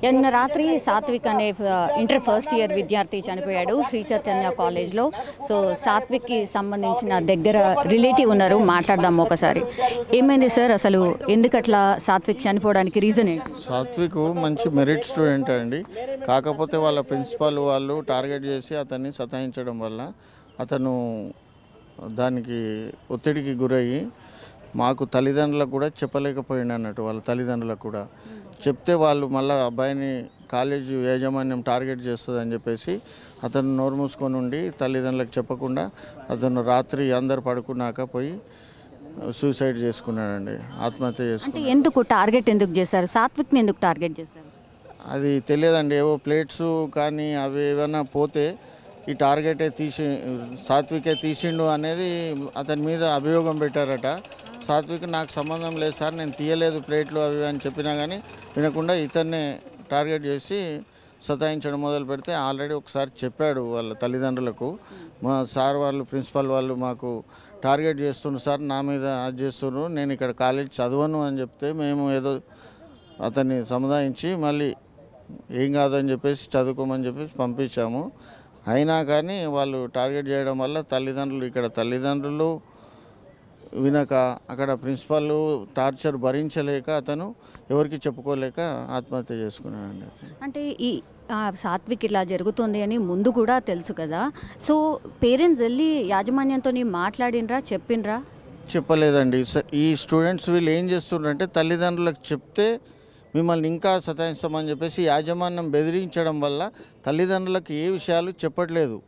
నిన్న రాత్రి సాత్విక్ అనే ఇంటర్ ఫస్ట్ ఇయర్ విద్యార్థి చనిపోయాడు శ్రీ చైతన్య కాలేజ్లో. సో సాత్విక్కి సంబంధించిన దగ్గర రిలేటివ్ ఉన్నారు, మాట్లాడదాం ఒకసారి. ఏమైంది సార్, అసలు ఎందుకట్లా సాత్విక్ చనిపోవడానికి రీజన్ ఏంటి? సాత్విక్ మంచి మెరిట్ స్టూడెంట్ అండి. కాకపోతే వాళ్ళ ప్రిన్సిపాల్ వాళ్ళు టార్గెట్ చేసి అతన్ని సతాయించడం వల్ల అతను దానికి ఒత్తిడికి గురయ్యి మాకు తల్లిదండ్రులకు కూడా చెప్పలేకపోయింది అన్నట్టు. వాళ్ళ తల్లిదండ్రులకు కూడా చెప్తే వాళ్ళు మళ్ళీ అబ్బాయిని కాలేజీ యాజమాన్యం టార్గెట్ చేస్తుందని చెప్పేసి అతను నోరు మూసుకొని ఉండి తల్లిదండ్రులకు చెప్పకుండా అతను రాత్రి అందరు పడుకున్నాక పోయి సూసైడ్ చేసుకున్నాడండి, ఆత్మహత్య చేసుకున్నాడు. ఎందుకు టార్గెట్ ఎందుకు చేశారు? సాత్విక్ని ఎందుకు టార్గెట్ చేశారు? అది తెలియదండి. ఏవో ప్లేట్స్ కానీ అవి ఏమైనా పోతే ఈ టార్గెటే సాత్వికే తీసిండు అనేది అతని మీద అభియోగం పెట్టారట. సాత్విక్ నాకు సంబంధం లేదు సార్, నేను తీయలేదు ప్లేట్లు అవి అని చెప్పినా కానీ వినకుండా ఇతన్నే టార్గెట్ చేసి సతాయించడం మొదలు పెడితే ఆల్రెడీ ఒకసారి చెప్పాడు వాళ్ళ తల్లిదండ్రులకు, మా సార్ వాళ్ళు ప్రిన్సిపల్ వాళ్ళు మాకు టార్గెట్ చేస్తున్నారు సార్, నా మీద అది చేస్తున్నారు, నేను ఇక్కడ కాలేజ్ చదవను అని చెప్తే మేము ఏదో అతన్ని సముదాయించి మళ్ళీ ఏం కాదని చెప్పేసి చదువుకోమని చెప్పేసి పంపించాము. అయినా కానీ వాళ్ళు టార్గెట్ చేయడం వల్ల తల్లిదండ్రులు వినక అక్కడ ప్రిన్సిపల్ టార్చర్ భరించలేక అతను ఎవరికి చెప్పుకోలేక ఆత్మహత్య చేసుకున్నాడండి. అంటే ఈ సాత్విక్ ఇలా జరుగుతుంది అని ముందు కూడా తెలుసు కదా, సో పేరెంట్స్ వెళ్ళి యాజమాన్యంతో మాట్లాడినరా, చెప్పినరా? చెప్పలేదండి. ఈ స్టూడెంట్స్ వీళ్ళు ఏం చేస్తున్నారంటే తల్లిదండ్రులకు చెప్తే మిమ్మల్ని ఇంకా సతాయిస్తామని చెప్పేసి యాజమాన్యం బెదిరించడం వల్ల తల్లిదండ్రులకు ఏ విషయాలు చెప్పట్లేదు.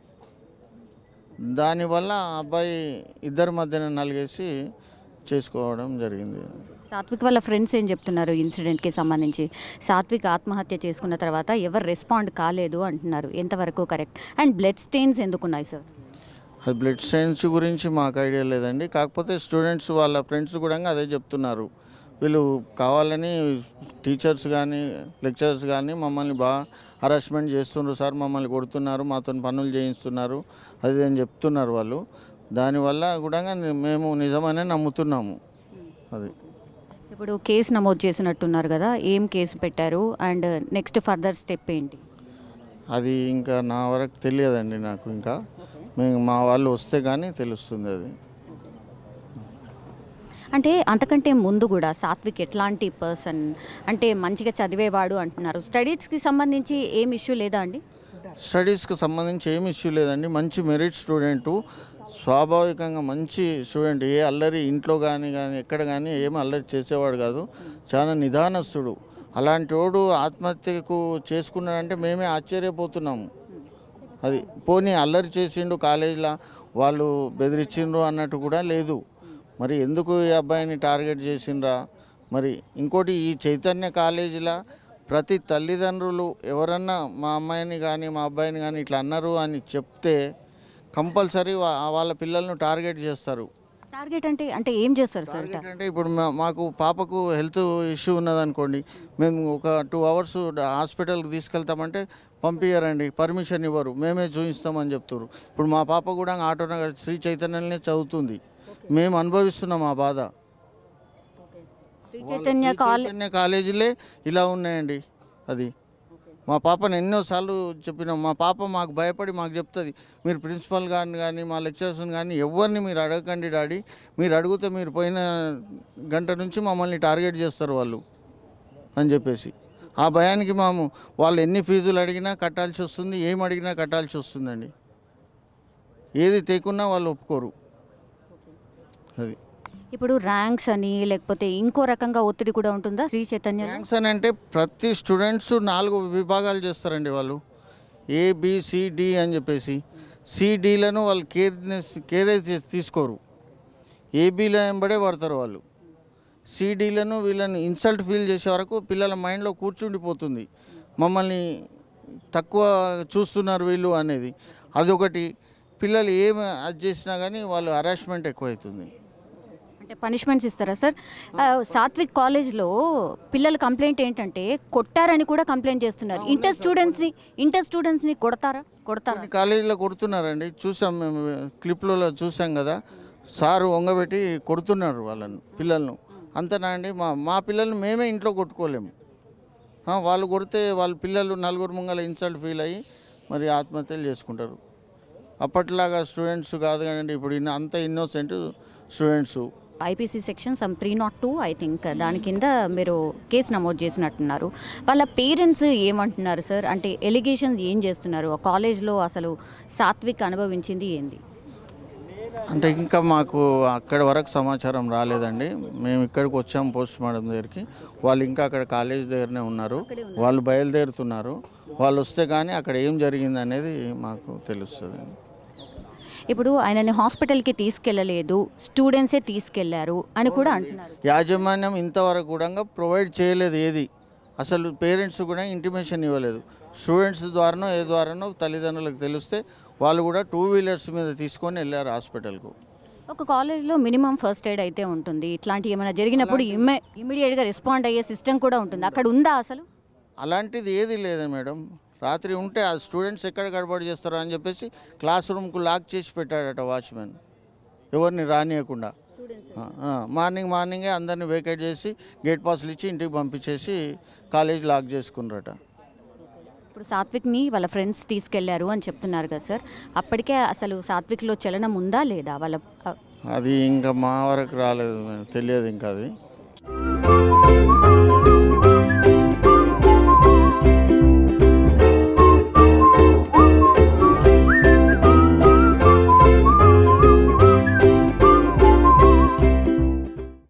దానివల్ల అబ్బాయి ఇద్దరి మధ్యన నలిగేసి చేసుకోవడం జరిగింది. సాత్విక్ వాళ్ళ ఫ్రెండ్స్ ఏం చెప్తున్నారు ఇన్సిడెంట్కి సంబంధించి? సాత్విక్ ఆత్మహత్య చేసుకున్న తర్వాత ఎవరు రెస్పాండ్ కాలేదు అంటున్నారు, ఎంతవరకు కరెక్ట్? అండ్ బ్లడ్ స్టెయిన్స్ ఎందుకున్నాయి సార్? అది బ్లడ్ స్టెయిన్స్ గురించి మాకు ఐడియా లేదండి. కాకపోతే స్టూడెంట్స్ వాళ్ళ ఫ్రెండ్స్ కూడా అదే చెప్తున్నారు, వీళ్ళు కావాలని టీచర్స్ కానీ లెక్చరర్స్ కానీ మమ్మల్ని బాగా హరాస్మెంట్ చేస్తున్నారు సార్, మమ్మల్ని కొడుతున్నారు, మాతో పనులు చేయిస్తున్నారు అది అని చెప్తున్నారు వాళ్ళు. దానివల్ల కూడా మేము నిజమనే నమ్ముతున్నాము. అది ఇప్పుడు కేసు నమోదు చేసినట్టున్నారు కదా, ఏం కేసు పెట్టారు అండ్ నెక్స్ట్ ఫర్దర్ స్టెప్ ఏంటి? అది ఇంకా నా వరకు తెలియదండి. నాకు ఇంకా మా వాళ్ళు వస్తే కానీ తెలుస్తుంది అది. అంటే అంతకంటే ముందు కూడా సాత్విక్ ఎట్లాంటి పర్సన్ అంటే మంచిగా చదివేవాడు అంటున్నారు, స్టడీస్కి సంబంధించి ఏం ఇష్యూ లేదా అండి? స్టడీస్కి సంబంధించి ఏమి ఇష్యూ లేదండి. మంచి మెరిట్ స్టూడెంటు, స్వాభావికంగా మంచి స్టూడెంట్. ఏ అల్లరి ఇంట్లో కానీ ఎక్కడ కానీ ఏమి అల్లరి చేసేవాడు కాదు, చాలా నిదానస్తుడు. అలాంటి వాడు ఆత్మహత్యకు చేసుకున్నాడంటే మేమే ఆశ్చర్యపోతున్నాము. అది పోనీ అల్లరి చేసిండు కాలేజీలో వాళ్ళు బెదిరించిండ్రు అన్నట్టు కూడా లేదు. మరి ఎందుకు ఈ అబ్బాయిని టార్గెట్ చేసిండ్రా? మరి ఇంకోటి, ఈ చైతన్య కాలేజీలో ప్రతి తల్లిదండ్రులు ఎవరన్నా మా అమ్మాయిని కానీ మా అబ్బాయిని కానీ ఇట్లా అన్నారు అని చెప్తే కంపల్సరీ వాళ్ళ పిల్లలను టార్గెట్ చేస్తారు. టార్గెట్ అంటే ఏం చేస్తారు సార్? అంటే ఇప్పుడు మాకు పాపకు హెల్త్ ఇష్యూ ఉన్నదనుకోండి, మేము ఒక 2 hours హాస్పిటల్కి తీసుకెళ్తామంటే పంపించారండి, పర్మిషన్ ఇవ్వరు, మేమే చూపిస్తామని చెప్తారు. ఇప్పుడు మా పాప కూడా ఆటోనగర్ శ్రీ చైతన్యనే చదువుతుంది, మేము అనుభవిస్తున్నాం ఆ బాధ. శ్రీ చైతన్య కాలేజీలే ఇలా ఉన్నాయండి. అది మా పాపను ఎన్నోసార్లు చెప్పినాం. మా పాప మాకు భయపడి మాకు చెప్తుంది, మీరు ప్రిన్సిపల్ గారిని కానీ మా లెక్చరర్స్ని కానీ ఎవరిని మీరు అడగకండి డాడీ, మీరు అడిగితే మీరు పోయిన గంట నుంచి మమ్మల్ని టార్గెట్ చేస్తారు వాళ్ళు అని చెప్పేసి. ఆ భయానికి వాళ్ళు ఎన్ని ఫీజులు అడిగినా కట్టాల్సి వస్తుంది, ఏం అడిగినా కట్టాల్సి వస్తుందండి. ఏది తేకున్నా వాళ్ళు ఒప్పుకోరు. అది ఇప్పుడు ర్యాంక్స్ అని లేకపోతే ఇంకో రకంగా ఒత్తిడి కూడా ఉంటుందా శ్రీ చైతన్య? ర్యాంక్స్ అని అంటే ప్రతి స్టూడెంట్స్ 4 విభాగాలు చేస్తారండి వాళ్ళు, ABCD అని చెప్పేసి. CDలను వాళ్ళు కేర్ తీసుకోరు, ABలో వెంబడే పడతారు వాళ్ళు. CDలను వీళ్ళని ఇన్సల్ట్ ఫీల్ చేసే వరకు పిల్లల మైండ్లో కూర్చుండిపోతుంది, మమ్మల్ని తక్కువ చూస్తున్నారు వీళ్ళు అనేది. అదొకటి. పిల్లలు ఏమి అది చేసినా కానీ వాళ్ళు హరాస్మెంట్ ఎక్కువవుతుంది. అంటే పనిష్మెంట్స్ ఇస్తారా సార్? సాత్విక్ కాలేజ్లో పిల్లల కంప్లైంట్ ఏంటంటే కొట్టారని కూడా కంప్లైంట్ చేస్తున్నారు. ఇంటర్ స్టూడెంట్స్ని కొడతారా? కాలేజీలో కొడుతున్నారండి, చూసాం మేము, క్లిప్లలో చూసాం కదా. సారు వంగబెట్టి కొడుతున్నారు వాళ్ళను, పిల్లలను. అంతనా అండి? మా పిల్లల్ని మేమే ఇంట్లో కొట్టుకోలేము. వాళ్ళు కొడితే వాళ్ళ పిల్లలు నలుగురు ముంగల ఇన్సల్ట్ ఫీల్ అయ్యి మరి ఆత్మహత్యలు చేసుకుంటారు. అప్పట్లాగా స్టూడెంట్స్ కాదు కానీ ఇప్పుడు అంత innocent students. IPC section some 302 I think దాని కింద మీరు కేసు నమోదు చేసినట్టున్నారు. వాళ్ళ పేరెంట్స్ ఏమంటున్నారు సార్? అంటే ఎలిగేషన్స్ ఏం చేస్తున్నారు? ఆ కాలేజ్లో అసలు సాత్విక్ అనుభవించింది ఏంది? అంటే ఇంకా మాకు అక్కడి వరకు సమాచారం రాలేదండి. మేము ఇక్కడికి వచ్చాము పోస్ట్ మార్టం దగ్గరికి. వాళ్ళు ఇంకా అక్కడ కాలేజ్ దగ్గరనే ఉన్నారు. వాళ్ళు బయలుదేరుతున్నారు. వాళ్ళు వస్తే కానీ అక్కడ ఏం జరిగింది అనేది మాకు తెలుస్తుంది. ఇప్పుడు ఆయనని హాస్పిటల్కి తీసుకెళ్ళలేదు, స్టూడెంట్సే తీసుకెళ్లారు అని కూడా అంటున్నారు. యాజమాన్యం ఇంతవరకు కూడా ప్రొవైడ్ చేయలేదు ఏది. అసలు పేరెంట్స్ కూడా ఇంటిమేషన్ ఇవ్వలేదు. స్టూడెంట్స్ ద్వారానో ఏ ద్వారానో తల్లిదండ్రులకు తెలిస్తే వాళ్ళు కూడా 2 వీలర్స్ మీద తీసుకొని వెళ్ళారు హాస్పిటల్కు. ఒక కాలేజ్లో మినిమం ఫస్ట్ ఎయిడ్ అయితే ఉంటుంది. ఇట్లాంటి ఏమైనా జరిగినప్పుడు ఇమ్మీడియట్గా రెస్పాండ్ అయ్యే సిస్టమ్ కూడా ఉంటుంది. అక్కడ ఉందా అసలు? అలాంటిది ఏది లేదు మేడం. రాత్రి ఉంటే ఆ స్టూడెంట్స్ ఎక్కడ గడబడి చేస్తారో అని చెప్పేసి క్లాస్ రూమ్కు లాక్ చేసి పెట్టాడట వాచ్మెన్, ఎవరిని రానియకుండా. మార్నింగే అందరిని వేకేట్ చేసి గేట్ పాస్లు ఇచ్చి ఇంటికి పంపించేసి కాలేజ్ లాక్ చేసుకున్నారట. ఇప్పుడు సాత్విక్ని వాళ్ళ ఫ్రెండ్స్ తీసుకెళ్లారు అని చెప్తున్నారు కదా సార్, అప్పటికే అసలు సాత్విక్లో చలనం ఉందా లేదా? వాళ్ళ అది ఇంకా మా వరకు రాలేదు, తెలియదు ఇంకా అది.